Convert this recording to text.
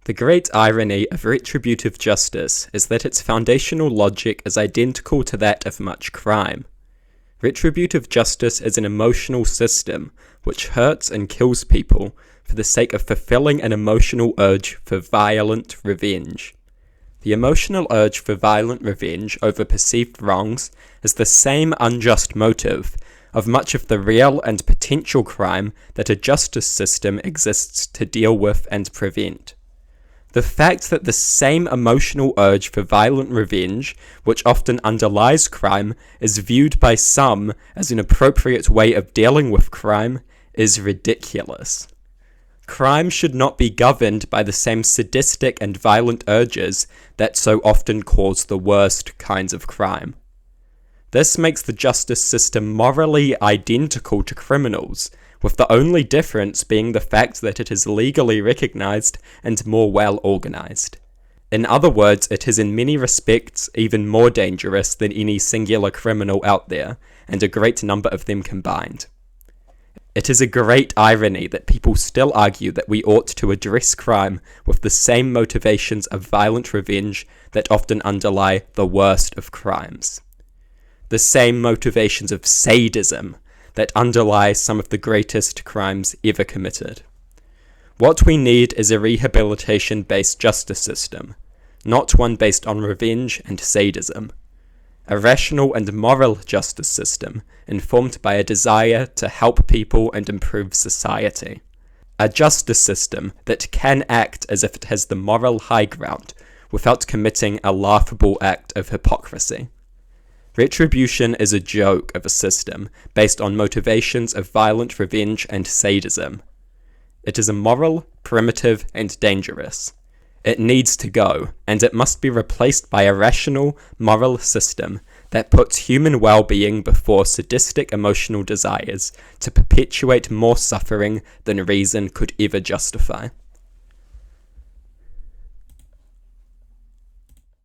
The great irony of retributive justice is that its foundational logic is identical to that of much crime. Retributive justice is an emotional system which hurts and kills people for the sake of fulfilling an emotional urge for violent revenge. The emotional urge for violent revenge over perceived wrongs is the same unjust motive of much of the real and potential crime that a justice system exists to deal with and prevent. The fact that the same emotional urge for violent revenge, which often underlies crime, is viewed by some as an appropriate way of dealing with crime is ridiculous. Crime should not be governed by the same sadistic and violent urges that so often cause the worst kinds of crime. This makes the justice system morally identical to criminals, with the only difference being the fact that it is legally recognized and more well organized. In other words, it is in many respects even more dangerous than any singular criminal out there, and a great number of them combined. It is a great irony that people still argue that we ought to address crime with the same motivations of violent revenge that often underlie the worst of crimes. The same motivations of sadism that underlie some of the greatest crimes ever committed. What we need is a rehabilitation-based justice system, not one based on revenge and sadism. A rational and moral justice system informed by a desire to help people and improve society. A justice system that can act as if it has the moral high ground without committing a laughable act of hypocrisy. Retribution is a joke of a system based on motivations of violent revenge and sadism. It is immoral, primitive, and dangerous. It needs to go, and it must be replaced by a rational, moral system that puts human well-being before sadistic emotional desires to perpetuate more suffering than reason could ever justify.